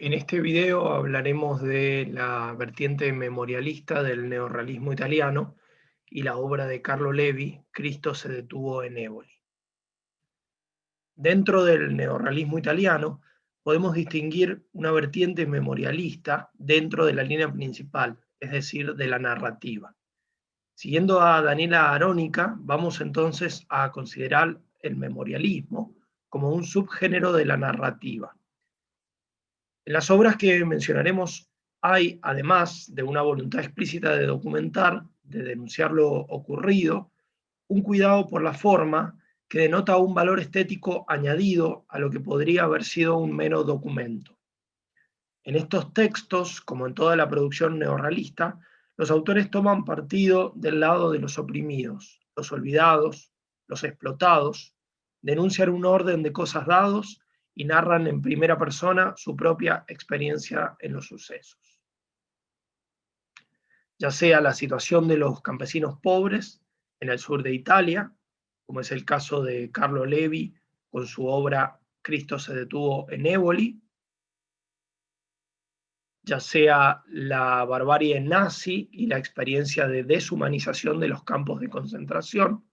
En este video hablaremos de la vertiente memorialista del neorrealismo italiano y la obra de Carlo Levi, Cristo se detuvo en Éboli. Dentro del neorrealismo italiano podemos distinguir una vertiente memorialista dentro de la línea principal, es decir, de la narrativa. Siguiendo a Daniela Arónica, vamos entonces a considerar el memorialismo como un subgénero de la narrativa. En las obras que mencionaremos hay, además de una voluntad explícita de documentar, de denunciar lo ocurrido, un cuidado por la forma que denota un valor estético añadido a lo que podría haber sido un mero documento. En estos textos, como en toda la producción neorrealista, los autores toman partido del lado de los oprimidos, los olvidados, los explotados, denuncian un orden de cosas dados y narran en primera persona su propia experiencia en los sucesos. Ya sea la situación de los campesinos pobres en el sur de Italia, como es el caso de Carlo Levi con su obra Cristo se detuvo en Éboli, ya sea la barbarie nazi y la experiencia de deshumanización de los campos de concentración,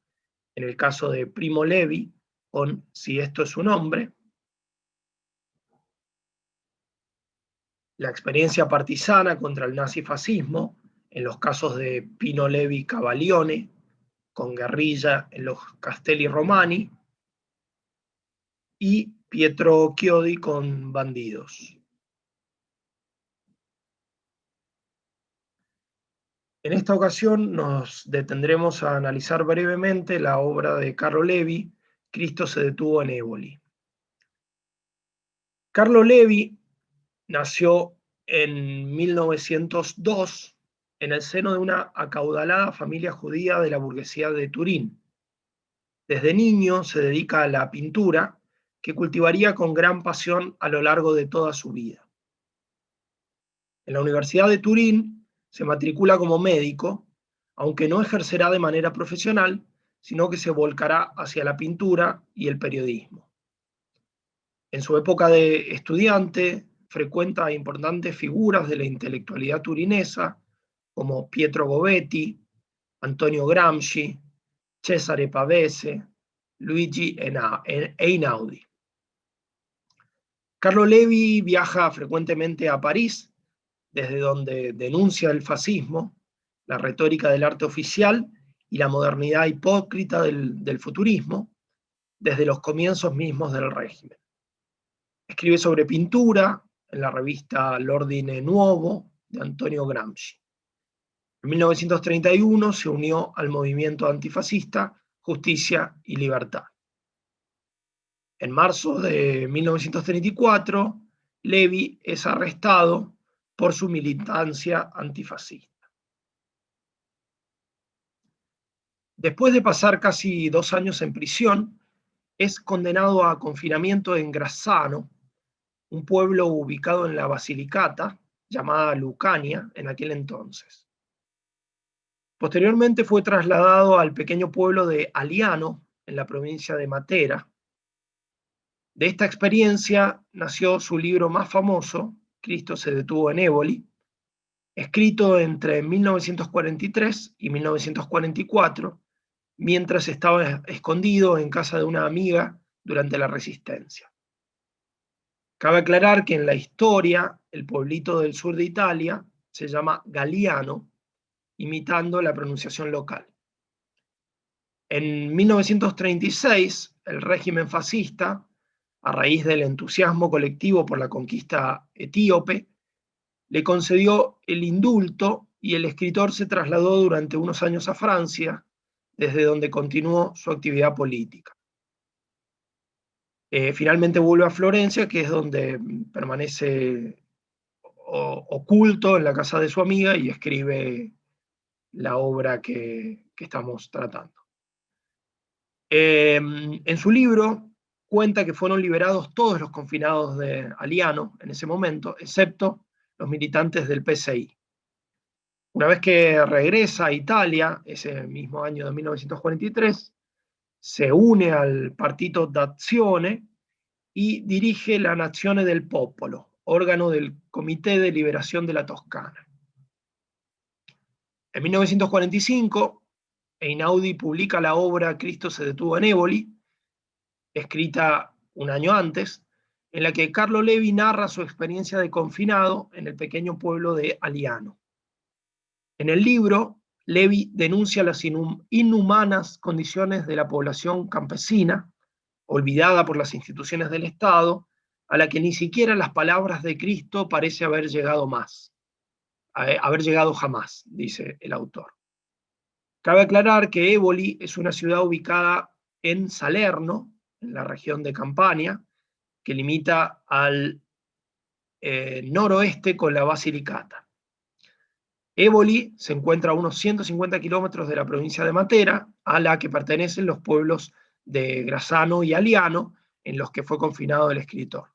en el caso de Primo Levi con Si esto es un hombre, la experiencia partisana contra el nazifascismo, en los casos de Pino Levi Cavalione, con guerrilla en los Castelli Romani, y Pietro Chiodi con bandidos. En esta ocasión nos detendremos a analizar brevemente la obra de Carlo Levi, Cristo se detuvo en Éboli. Carlo Levi nació en 1902 en el seno de una acaudalada familia judía de la burguesía de Turín. Desde niño se dedica a la pintura, que cultivaría con gran pasión a lo largo de toda su vida. En la Universidad de Turín se matricula como médico, aunque no ejercerá de manera profesional, sino que se volcará hacia la pintura y el periodismo. En su época de estudiante frecuenta a importantes figuras de la intelectualidad turinesa, como Pietro Govetti, Antonio Gramsci, Cesare Pavese, Luigi Einaudi. Carlo Levi viaja frecuentemente a París, desde donde denuncia el fascismo, la retórica del arte oficial y la modernidad hipócrita del futurismo, desde los comienzos mismos del régimen. Escribe sobre pintura en la revista L'Ordine Nuovo de Antonio Gramsci. En 1931 se unió al movimiento antifascista Justicia y Libertad. En marzo de 1934, Levi es arrestado por su militancia antifascista. Después de pasar casi 2 años en prisión, es condenado a confinamiento en Grassano, un pueblo ubicado en la Basilicata, llamada Lucania en aquel entonces. Posteriormente fue trasladado al pequeño pueblo de Aliano, en la provincia de Matera. De esta experiencia nació su libro más famoso, Cristo se detuvo en Éboli, escrito entre 1943 y 1944, mientras estaba escondido en casa de una amiga durante la Resistencia. Cabe aclarar que en la historia el pueblito del sur de Italia se llama Galiano, imitando la pronunciación local. En 1936, el régimen fascista, a raíz del entusiasmo colectivo por la conquista etíope, le concedió el indulto y el escritor se trasladó durante unos años a Francia, desde donde continuó su actividad política. Finalmente vuelve a Florencia, que es donde permanece oculto en la casa de su amiga y escribe la obra que estamos tratando. En su libro cuenta que fueron liberados todos los confinados de Aliano en ese momento, excepto los militantes del PCI. Una vez que regresa a Italia, ese mismo año de 1943, se une al Partito d'Azione y dirige la Nazione del Popolo, órgano del Comité de Liberación de la Toscana. En 1945, Einaudi publica la obra Cristo se detuvo en Éboli, escrita un año antes, en la que Carlo Levi narra su experiencia de confinado en el pequeño pueblo de Aliano. En el libro, Levi denuncia las inhumanas condiciones de la población campesina, olvidada por las instituciones del Estado, a la que ni siquiera las palabras de Cristo parece haber llegado jamás, dice el autor. Cabe aclarar que Éboli es una ciudad ubicada en Salerno, en la región de Campania, que limita al noroeste con la Basilicata. Éboli se encuentra a unos 150 kilómetros de la provincia de Matera, a la que pertenecen los pueblos de Grassano y Aliano, en los que fue confinado el escritor.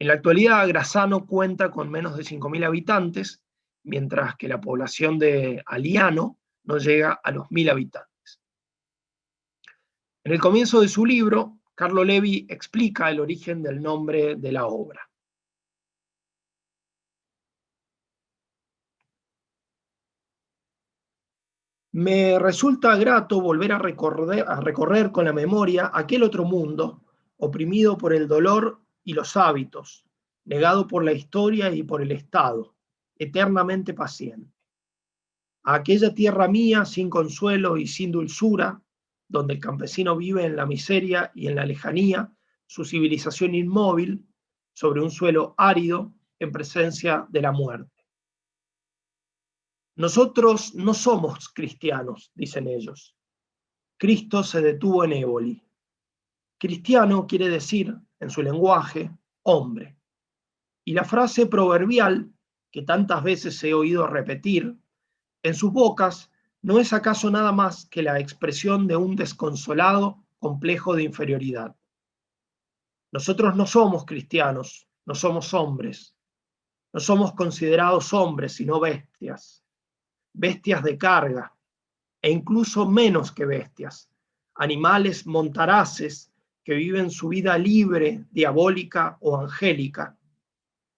En la actualidad, Grassano cuenta con menos de 5.000 habitantes, mientras que la población de Aliano no llega a los 1.000 habitantes. En el comienzo de su libro, Carlo Levi explica el origen del nombre de la obra. Me resulta grato volver a recorrer con la memoria aquel otro mundo, oprimido por el dolor y los hábitos, negado por la historia y por el Estado, eternamente paciente. A aquella tierra mía sin consuelo y sin dulzura, donde el campesino vive en la miseria y en la lejanía, su civilización inmóvil, sobre un suelo árido, en presencia de la muerte. Nosotros no somos cristianos, dicen ellos. Cristo se detuvo en Éboli. Cristiano quiere decir, en su lenguaje, hombre. Y la frase proverbial, que tantas veces he oído repetir, en sus bocas, ¿no es acaso nada más que la expresión de un desconsolado complejo de inferioridad? Nosotros no somos cristianos, no somos hombres. No somos considerados hombres, sino bestias. Bestias de carga, e incluso menos que bestias, animales montaraces que viven su vida libre, diabólica o angélica,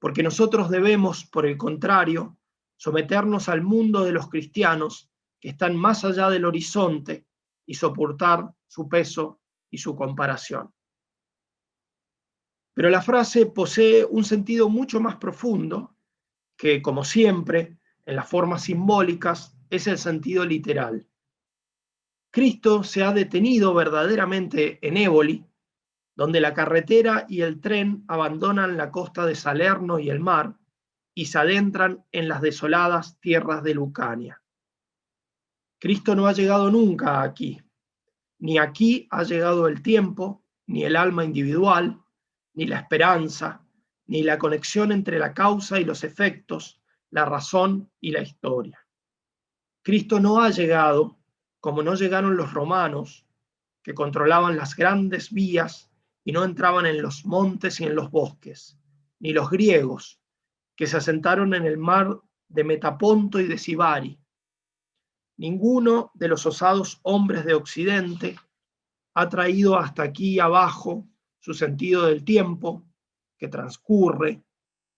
porque nosotros debemos, por el contrario, someternos al mundo de los cristianos que están más allá del horizonte y soportar su peso y su comparación. Pero la frase posee un sentido mucho más profundo que, como siempre, en las formas simbólicas, es el sentido literal. Cristo se ha detenido verdaderamente en Éboli, donde la carretera y el tren abandonan la costa de Salerno y el mar y se adentran en las desoladas tierras de Lucania. Cristo no ha llegado nunca aquí. Ni aquí ha llegado el tiempo, ni el alma individual, ni la esperanza, ni la conexión entre la causa y los efectos, la razón y la historia. Cristo no ha llegado como no llegaron los romanos, que controlaban las grandes vías y no entraban en los montes y en los bosques, ni los griegos, que se asentaron en el mar de Metaponto y de Sibari. Ninguno de los osados hombres de Occidente ha traído hasta aquí abajo su sentido del tiempo que transcurre,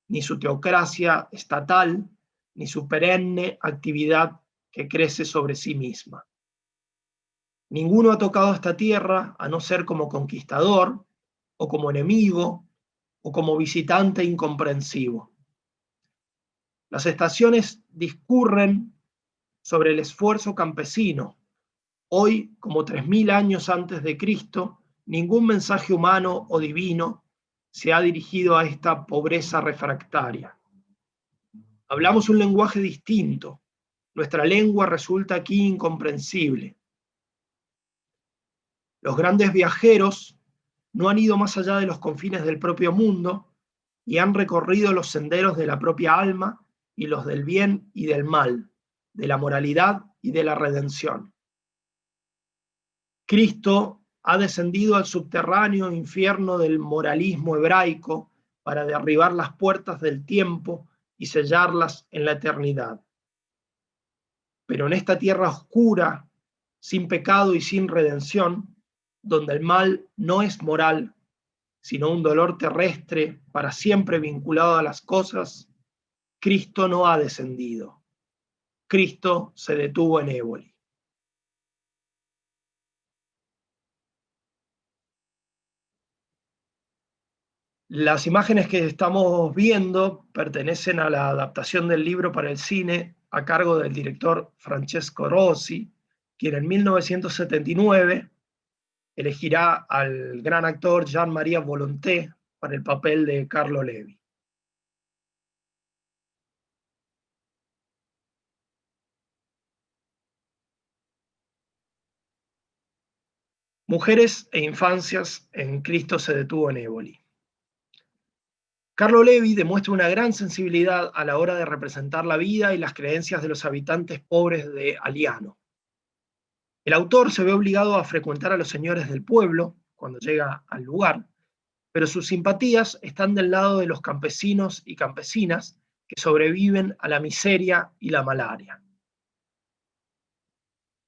ni su teocracia estatal, ni su perenne actividad que crece sobre sí misma. Ninguno ha tocado esta tierra a no ser como conquistador, o como enemigo, o como visitante incomprensivo. Las estaciones discurren sobre el esfuerzo campesino. Hoy, como 3.000 años antes de Cristo, ningún mensaje humano o divino se ha dirigido a esta pobreza refractaria. Hablamos un lenguaje distinto. Nuestra lengua resulta aquí incomprensible. Los grandes viajeros no han ido más allá de los confines del propio mundo y han recorrido los senderos de la propia alma y los del bien y del mal, de la moralidad y de la redención. Cristo ha descendido al subterráneo infierno del moralismo hebraico para derribar las puertas del tiempo y sellarlas en la eternidad. Pero en esta tierra oscura, sin pecado y sin redención, donde el mal no es moral, sino un dolor terrestre para siempre vinculado a las cosas, Cristo no ha descendido. Cristo se detuvo en Éboli. Las imágenes que estamos viendo pertenecen a la adaptación del libro para el cine a cargo del director Francesco Rosi, quien en 1979 elegirá al gran actor Jean-Marie Volonté para el papel de Carlo Levi. Mujeres e infancias en Cristo se detuvo en Éboli. Carlo Levi demuestra una gran sensibilidad a la hora de representar la vida y las creencias de los habitantes pobres de Aliano. El autor se ve obligado a frecuentar a los señores del pueblo cuando llega al lugar, pero sus simpatías están del lado de los campesinos y campesinas que sobreviven a la miseria y la malaria.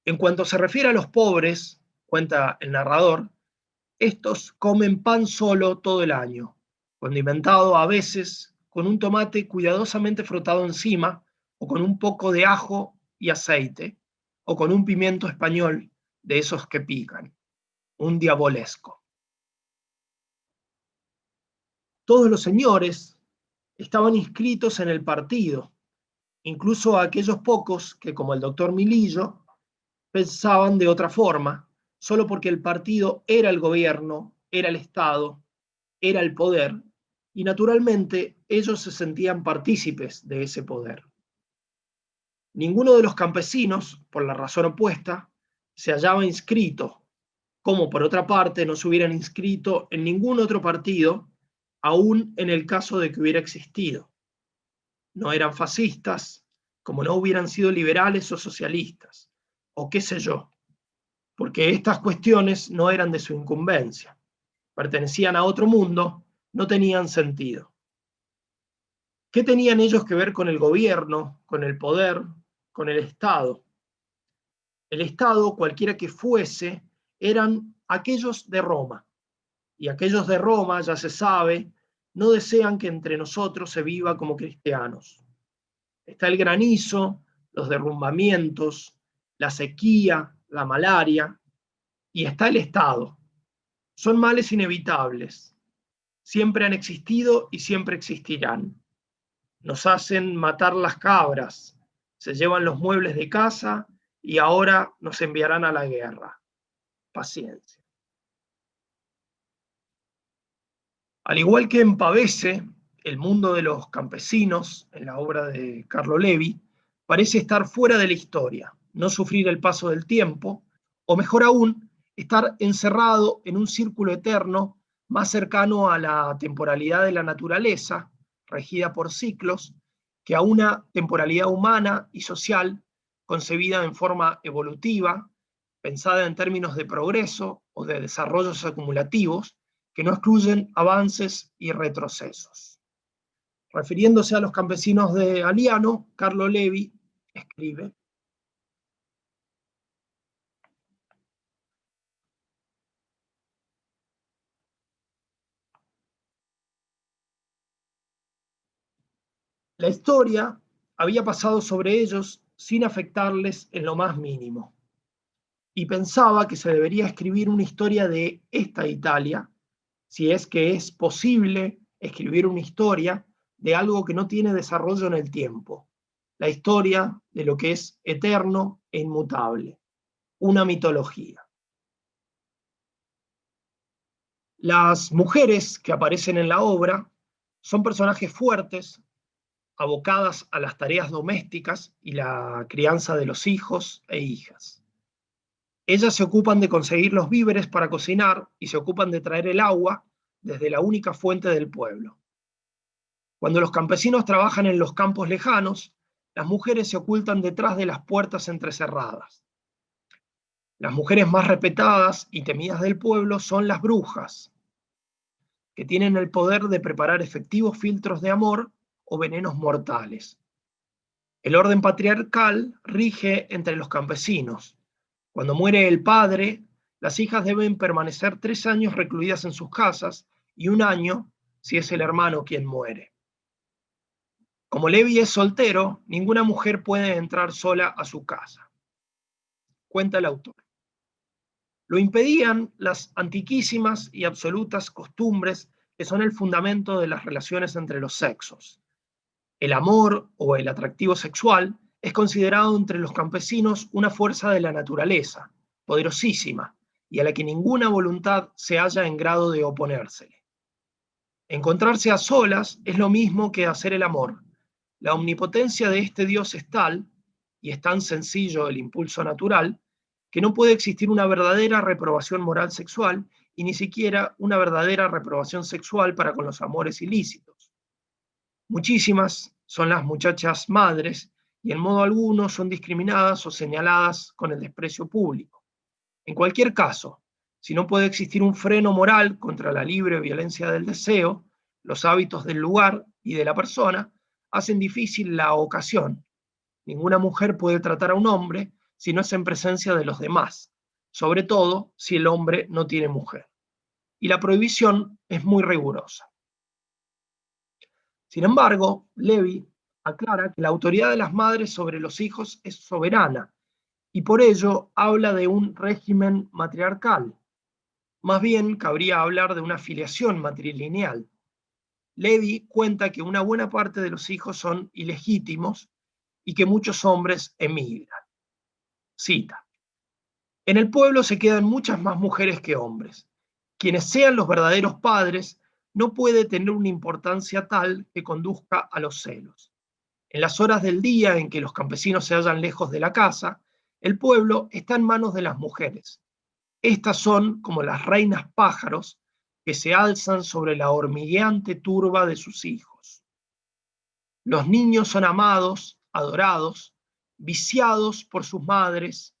En cuanto se refiere a los pobres, cuenta el narrador, estos comen pan solo todo el año, condimentado a veces con un tomate cuidadosamente frotado encima, o con un poco de ajo y aceite, o con un pimiento español de esos que pican, un diabolesco. Todos los señores estaban inscritos en el partido, incluso aquellos pocos que, como el doctor Milillo, pensaban de otra forma, solo porque el partido era el gobierno, era el Estado, era el poder, y naturalmente ellos se sentían partícipes de ese poder. Ninguno de los campesinos, por la razón opuesta, se hallaba inscrito, como por otra parte no se hubieran inscrito en ningún otro partido, aún en el caso de que hubiera existido. No eran fascistas, como no hubieran sido liberales o socialistas, o qué sé yo, porque estas cuestiones no eran de su incumbencia, pertenecían a otro mundo, no tenían sentido. ¿Qué tenían ellos que ver con el gobierno, con el poder, con el Estado? El Estado, cualquiera que fuese, eran aquellos de Roma, y aquellos de Roma, ya se sabe, no desean que entre nosotros se viva como cristianos. Está el granizo, los derrumbamientos, la sequía, la malaria, y está el Estado. Son males inevitables. Siempre han existido y siempre existirán. Nos hacen matar las cabras, se llevan los muebles de casa y ahora nos enviarán a la guerra. Paciencia. Al igual que en Pavese, el mundo de los campesinos, en la obra de Carlo Levi, parece estar fuera de la historia, no sufrir el paso del tiempo, o mejor aún, estar encerrado en un círculo eterno más cercano a la temporalidad de la naturaleza, regida por ciclos, que a una temporalidad humana y social concebida en forma evolutiva, pensada en términos de progreso o de desarrollos acumulativos, que no excluyen avances y retrocesos. Refiriéndose a los campesinos de Aliano, Carlo Levi escribe: la historia había pasado sobre ellos sin afectarles en lo más mínimo, y pensaba que se debería escribir una historia de esta Italia, si es que es posible escribir una historia de algo que no tiene desarrollo en el tiempo, la historia de lo que es eterno e inmutable, una mitología. Las mujeres que aparecen en la obra son personajes fuertes, abocadas a las tareas domésticas y la crianza de los hijos e hijas. Ellas se ocupan de conseguir los víveres para cocinar y se ocupan de traer el agua desde la única fuente del pueblo. Cuando los campesinos trabajan en los campos lejanos, las mujeres se ocultan detrás de las puertas entrecerradas. Las mujeres más respetadas y temidas del pueblo son las brujas, que tienen el poder de preparar efectivos filtros de amor o venenos mortales. El orden patriarcal rige entre los campesinos. Cuando muere el padre, las hijas deben permanecer 3 años recluidas en sus casas y 1 año si es el hermano quien muere. Como Levi es soltero, ninguna mujer puede entrar sola a su casa. Cuenta el autor. Lo impedían las antiquísimas y absolutas costumbres que son el fundamento de las relaciones entre los sexos. El amor o el atractivo sexual es considerado entre los campesinos una fuerza de la naturaleza, poderosísima, y a la que ninguna voluntad se halla en grado de oponérsele. Encontrarse a solas es lo mismo que hacer el amor. La omnipotencia de este Dios es tal, y es tan sencillo el impulso natural, que no puede existir una verdadera reprobación moral sexual y ni siquiera una verdadera reprobación sexual para con los amores ilícitos. Muchísimas son las muchachas madres y en modo alguno son discriminadas o señaladas con el desprecio público. En cualquier caso, si no puede existir un freno moral contra la libre violencia del deseo, los hábitos del lugar y de la persona hacen difícil la ocasión. Ninguna mujer puede tratar a un hombre si no es en presencia de los demás, sobre todo si el hombre no tiene mujer. Y la prohibición es muy rigurosa. Sin embargo, Levi aclara que la autoridad de las madres sobre los hijos es soberana y por ello habla de un régimen matriarcal. Más bien cabría hablar de una filiación matrilineal. Levi cuenta que una buena parte de los hijos son ilegítimos y que muchos hombres emigran. Cita: en el pueblo se quedan muchas más mujeres que hombres. Quienes sean los verdaderos padres no puede tener una importancia tal que conduzca a los celos. En las horas del día en que los campesinos se hallan lejos de la casa, el pueblo está en manos de las mujeres. Estas son como las reinas pájaros que se alzan sobre la hormigueante turba de sus hijos. Los niños son amados, adorados, viciados por sus madres,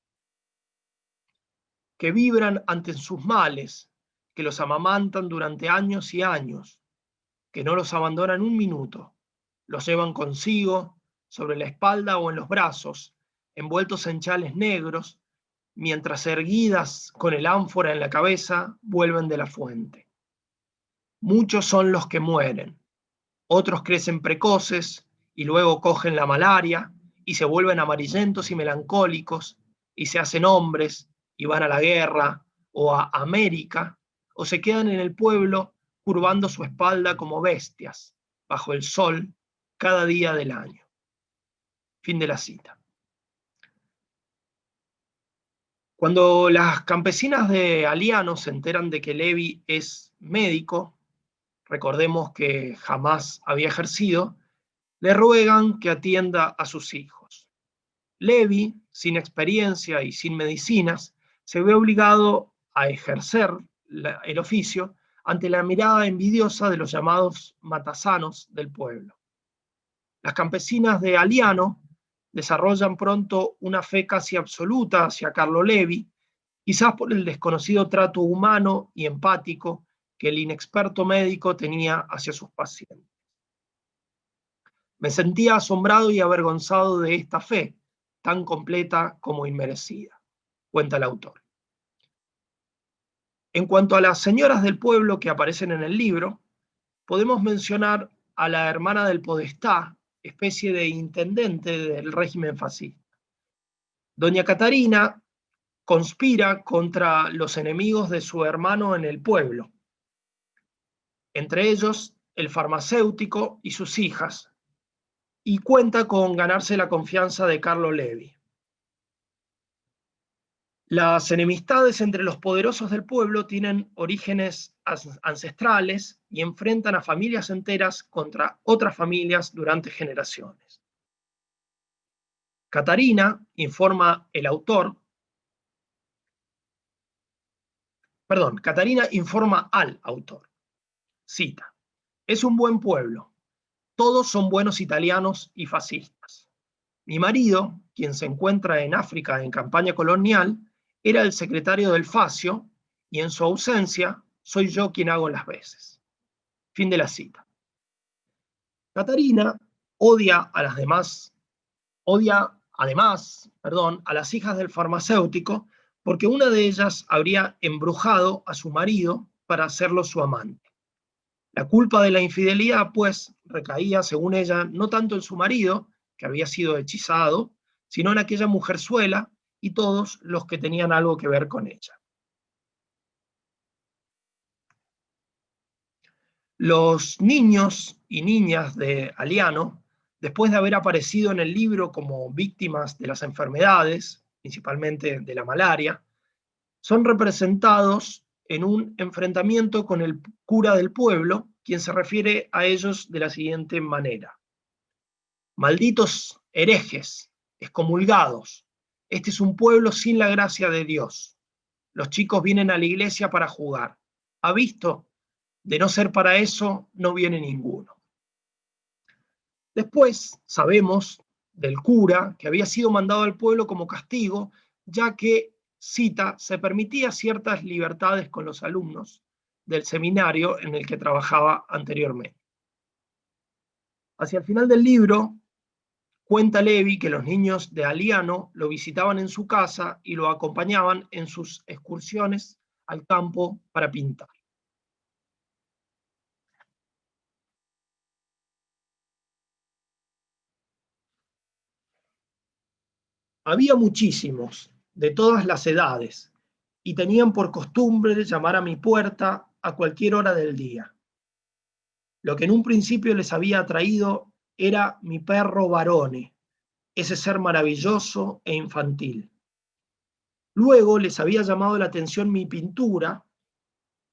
que vibran ante sus males, que los amamantan durante años y años, que no los abandonan un minuto, los llevan consigo, sobre la espalda o en los brazos, envueltos en chales negros, mientras erguidas con el ánfora en la cabeza, vuelven de la fuente. Muchos son los que mueren, otros crecen precoces y luego cogen la malaria y se vuelven amarillentos y melancólicos y se hacen hombres y van a la guerra o a América o se quedan en el pueblo curvando su espalda como bestias bajo el sol cada día del año. Fin de la cita. Cuando las campesinas de Aliano se enteran de que Levi es médico, recordemos que jamás había ejercido, le ruegan que atienda a sus hijos. Levi, sin experiencia y sin medicinas, se ve obligado a ejercer el oficio ante la mirada envidiosa de los llamados matasanos del pueblo. Las campesinas de Aliano desarrollan pronto una fe casi absoluta hacia Carlo Levi, quizás por el desconocido trato humano y empático que el inexperto médico tenía hacia sus pacientes. Me sentía asombrado y avergonzado de esta fe, tan completa como inmerecida, cuenta el autor. En cuanto a las señoras del pueblo que aparecen en el libro, podemos mencionar a la hermana del podestá, especie de intendente del régimen fascista. Doña Catarina conspira contra los enemigos de su hermano en el pueblo, entre ellos el farmacéutico y sus hijas, y cuenta con ganarse la confianza de Carlo Levi. Las enemistades entre los poderosos del pueblo tienen orígenes ancestrales y enfrentan a familias enteras contra otras familias durante generaciones. Catarina, informa el autor, Catarina informa al autor, cita: es un buen pueblo, todos son buenos italianos y fascistas. Mi marido, quien se encuentra en África en campaña colonial, era el secretario del Fascio y en su ausencia soy yo quien hago las veces. Fin de la cita. Catarina odia además a las hijas del farmacéutico porque una de ellas habría embrujado a su marido para hacerlo su amante. La culpa de la infidelidad, pues, recaía, según ella, no tanto en su marido, que había sido hechizado, sino en aquella mujerzuela y todos los que tenían algo que ver con ella. Los niños y niñas de Aliano, después de haber aparecido en el libro como víctimas de las enfermedades, principalmente de la malaria, son representados en un enfrentamiento con el cura del pueblo, quien se refiere a ellos de la siguiente manera: malditos herejes, excomulgados, este es un pueblo sin la gracia de Dios. Los chicos vienen a la iglesia para jugar. ¿Ha visto? De no ser para eso, no viene ninguno. Después sabemos del cura que había sido mandado al pueblo como castigo, ya que, cita, se permitía ciertas libertades con los alumnos del seminario en el que trabajaba anteriormente. Hacia el final del libro, cuenta Levi que los niños de Aliano lo visitaban en su casa y lo acompañaban en sus excursiones al campo para pintar. Había muchísimos, de todas las edades, y tenían por costumbre llamar a mi puerta a cualquier hora del día. Lo que en un principio les había atraído era mi perro Barone, ese ser maravilloso e infantil. Luego les había llamado la atención mi pintura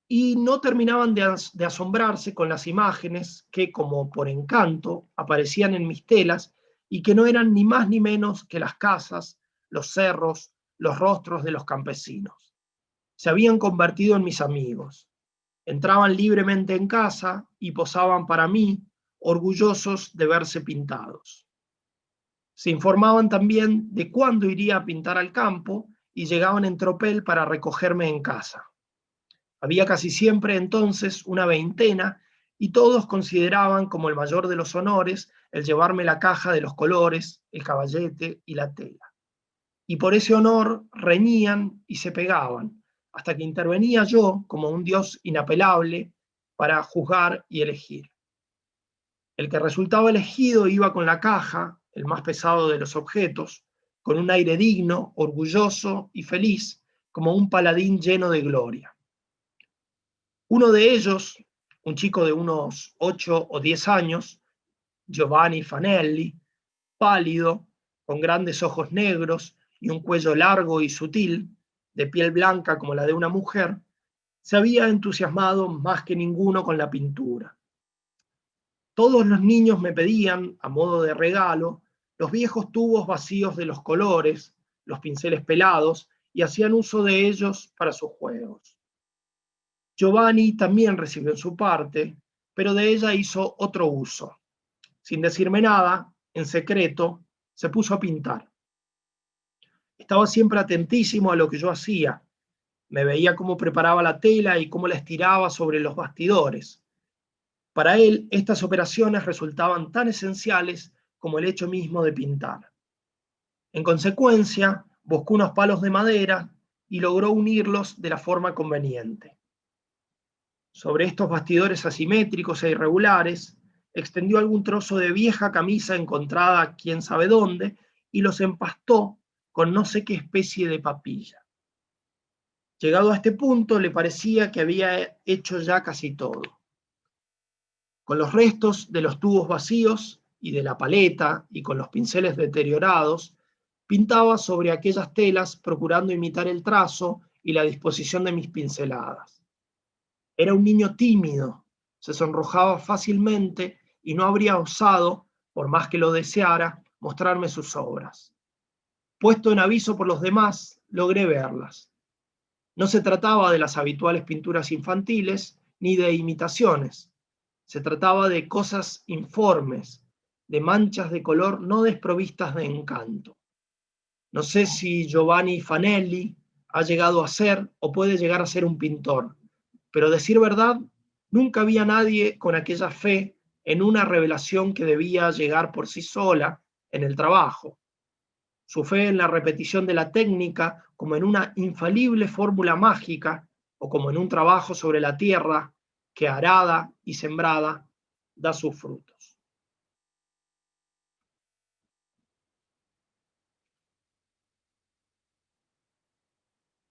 y no terminaban de asombrarse con las imágenes que, como por encanto, aparecían en mis telas y que no eran ni más ni menos que las casas, los cerros, los rostros de los campesinos. Se habían convertido en mis amigos. Entraban libremente en casa y posaban para mí, orgullosos de verse pintados. Se informaban también de cuándo iría a pintar al campo y llegaban en tropel para recogerme en casa. Había casi siempre entonces una veintena y todos consideraban como el mayor de los honores el llevarme la caja de los colores, el caballete y la tela. Y por ese honor reñían y se pegaban, hasta que intervenía yo como un dios inapelable para juzgar y elegir. El que resultaba elegido iba con la caja, el más pesado de los objetos, con un aire digno, orgulloso y feliz, como un paladín lleno de gloria. Uno de ellos, un chico de unos 8 o 10 años, Giovanni Fanelli, pálido, con grandes ojos negros y un cuello largo y sutil, de piel blanca como la de una mujer, se había entusiasmado más que ninguno con la pintura. Todos los niños me pedían, a modo de regalo, los viejos tubos vacíos de los colores, los pinceles pelados, y hacían uso de ellos para sus juegos. Giovanni también recibió su parte, pero de ella hizo otro uso. Sin decirme nada, en secreto, se puso a pintar. Estaba siempre atentísimo a lo que yo hacía. Me veía cómo preparaba la tela y cómo la estiraba sobre los bastidores. Para él, estas operaciones resultaban tan esenciales como el hecho mismo de pintar. En consecuencia, buscó unos palos de madera y logró unirlos de la forma conveniente. Sobre estos bastidores asimétricos e irregulares, extendió algún trozo de vieja camisa encontrada quién sabe dónde y los empastó con no sé qué especie de papilla. Llegado a este punto, le parecía que había hecho ya casi todo. Con los restos de los tubos vacíos y de la paleta y con los pinceles deteriorados, pintaba sobre aquellas telas procurando imitar el trazo y la disposición de mis pinceladas. Era un niño tímido, se sonrojaba fácilmente y no habría osado, por más que lo deseara, mostrarme sus obras. Puesto en aviso por los demás, logré verlas. No se trataba de las habituales pinturas infantiles ni de imitaciones. Se trataba de cosas informes, de manchas de color no desprovistas de encanto. No sé si Giovanni Fanelli ha llegado a ser o puede llegar a ser un pintor, pero decir verdad, nunca había nadie con aquella fe en una revelación que debía llegar por sí sola en el trabajo. Su fe en la repetición de la técnica como en una infalible fórmula mágica o como en un trabajo sobre la tierra que arada y sembrada da sus frutos.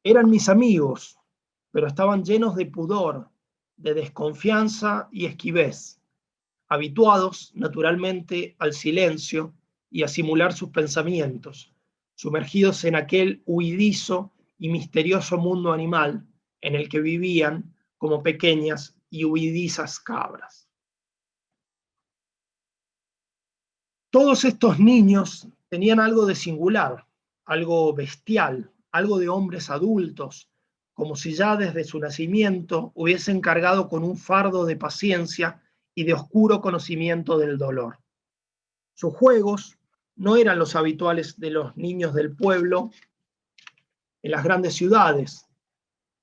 Eran mis amigos, pero estaban llenos de pudor, de desconfianza y esquivez, habituados naturalmente al silencio y a simular sus pensamientos, sumergidos en aquel huidizo y misterioso mundo animal en el que vivían como pequeñas y huidizas cabras. Todos estos niños tenían algo de singular, algo bestial, algo de hombres adultos, como si ya desde su nacimiento hubiesen cargado con un fardo de paciencia y de oscuro conocimiento del dolor. Sus juegos no eran los habituales de los niños del pueblo en las grandes ciudades,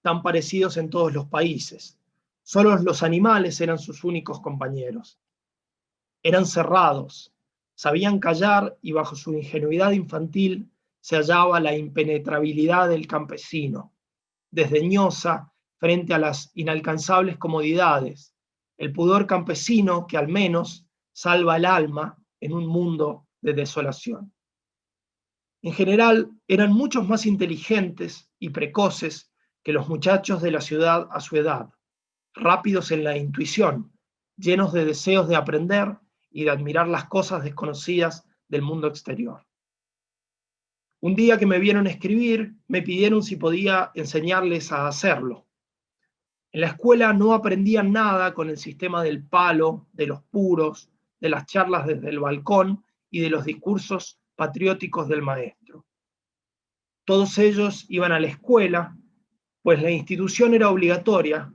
tan parecidos en todos los países. Solo los animales eran sus únicos compañeros. Eran cerrados, sabían callar y bajo su ingenuidad infantil se hallaba la impenetrabilidad del campesino, desdeñosa frente a las inalcanzables comodidades, el pudor campesino que al menos salva el alma en un mundo de desolación. En general, eran muchos más inteligentes y precoces que los muchachos de la ciudad a su edad, rápidos en la intuición, llenos de deseos de aprender y de admirar las cosas desconocidas del mundo exterior. Un día que me vieron escribir, me pidieron si podía enseñarles a hacerlo. En la escuela no aprendían nada con el sistema del palo, de los puros, de las charlas desde el balcón y de los discursos patrióticos del maestro. Todos ellos iban a la escuela, pues la institución era obligatoria,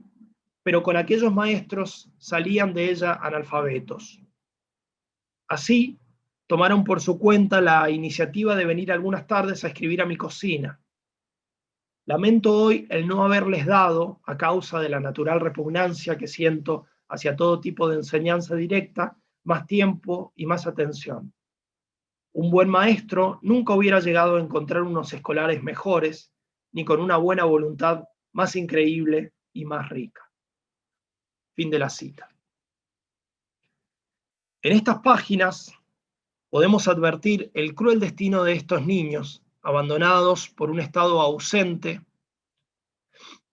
pero con aquellos maestros salían de ella analfabetos. Así, tomaron por su cuenta la iniciativa de venir algunas tardes a escribir a mi cocina. Lamento hoy el no haberles dado, a causa de la natural repugnancia que siento hacia todo tipo de enseñanza directa, más tiempo y más atención. Un buen maestro nunca hubiera llegado a encontrar unos escolares mejores, ni con una buena voluntad más increíble y más rica. Fin de la cita. En estas páginas podemos advertir el cruel destino de estos niños, abandonados por un Estado ausente,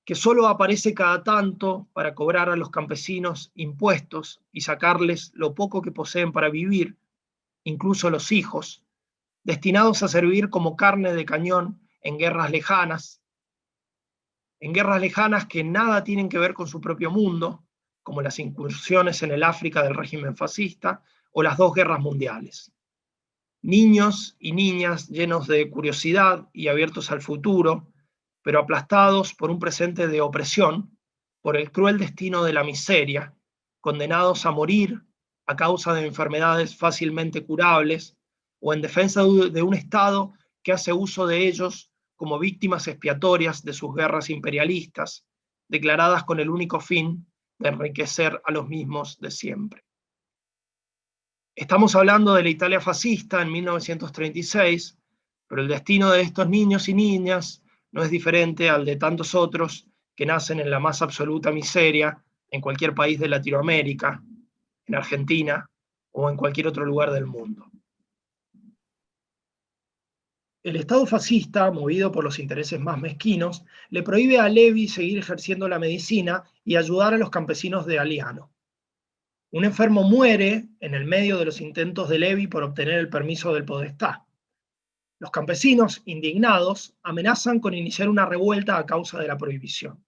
que solo aparece cada tanto para cobrar a los campesinos impuestos y sacarles lo poco que poseen para vivir, incluso los hijos, destinados a servir como carne de cañón en guerras lejanas que nada tienen que ver con su propio mundo, como las incursiones en el África del régimen fascista o las dos guerras mundiales. Niños y niñas llenos de curiosidad y abiertos al futuro, pero aplastados por un presente de opresión, por el cruel destino de la miseria, condenados a morir a causa de enfermedades fácilmente curables, o en defensa de un Estado que hace uso de ellos como víctimas expiatorias de sus guerras imperialistas, declaradas con el único fin de enriquecer a los mismos de siempre. Estamos hablando de la Italia fascista en 1936, pero el destino de estos niños y niñas no es diferente al de tantos otros que nacen en la más absoluta miseria en cualquier país de Latinoamérica, en Argentina o en cualquier otro lugar del mundo. El Estado fascista, movido por los intereses más mezquinos, le prohíbe a Levi seguir ejerciendo la medicina y ayudar a los campesinos de Aliano. Un enfermo muere en el medio de los intentos de Levi por obtener el permiso del podestá. Los campesinos, indignados, amenazan con iniciar una revuelta a causa de la prohibición.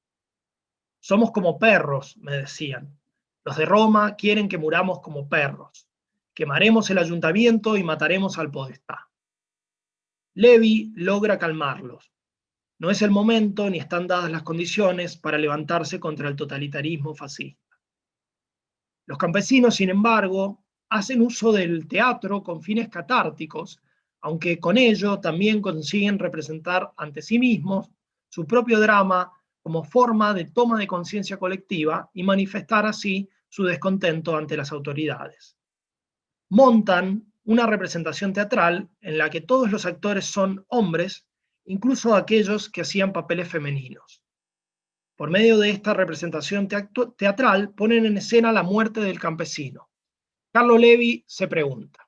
Somos como perros, me decían. Los de Roma quieren que muramos como perros. Quemaremos el ayuntamiento y mataremos al podestá. Levi logra calmarlos. No es el momento ni están dadas las condiciones para levantarse contra el totalitarismo fascista. Los campesinos, sin embargo, hacen uso del teatro con fines catárticos, aunque con ello también consiguen representar ante sí mismos su propio drama como forma de toma de conciencia colectiva y manifestar así su descontento ante las autoridades. Montan una representación teatral en la que todos los actores son hombres, incluso aquellos que hacían papeles femeninos. Por medio de esta representación teatral ponen en escena la muerte del campesino. Carlo Levi se pregunta: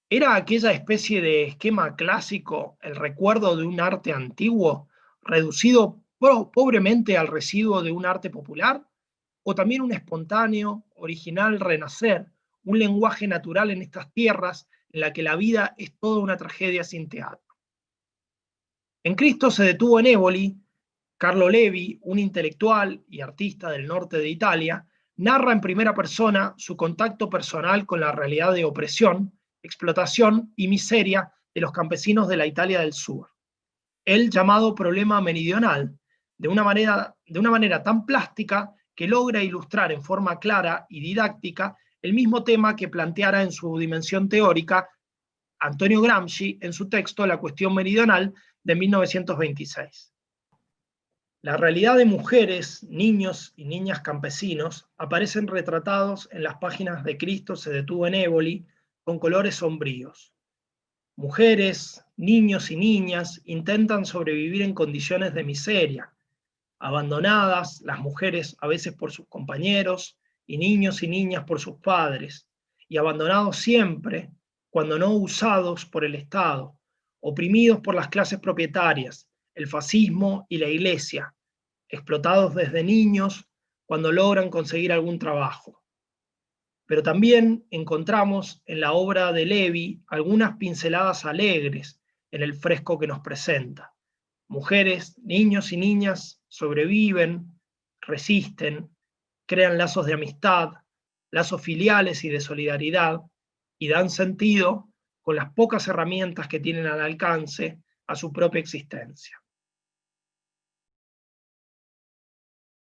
¿era aquella especie de esquema clásico el recuerdo de un arte antiguo, reducido pobremente al residuo de un arte popular? ¿O también un espontáneo, original renacer, un lenguaje natural en estas tierras en la que la vida es toda una tragedia sin teatro? En Cristo se detuvo en Éboli. Carlo Levi, un intelectual y artista del norte de Italia, narra en primera persona su contacto personal con la realidad de opresión, explotación y miseria de los campesinos de la Italia del sur. El llamado problema meridional, de una manera tan plástica que logra ilustrar en forma clara y didáctica el mismo tema que planteara en su dimensión teórica Antonio Gramsci en su texto La cuestión meridional de 1926. La realidad de mujeres, niños y niñas campesinos aparecen retratados en las páginas de Cristo se detuvo en Éboli con colores sombríos. Mujeres, niños y niñas intentan sobrevivir en condiciones de miseria, abandonadas, las mujeres a veces por sus compañeros y niñas por sus padres, y abandonados siempre, cuando no usados por el Estado, oprimidos por las clases propietarias, el fascismo y la Iglesia, explotados desde niños cuando logran conseguir algún trabajo. Pero también encontramos en la obra de Levi algunas pinceladas alegres en el fresco que nos presenta. Mujeres, niños y niñas sobreviven, resisten, crean lazos de amistad, lazos filiales y de solidaridad, y dan sentido, con las pocas herramientas que tienen al alcance, a su propia existencia.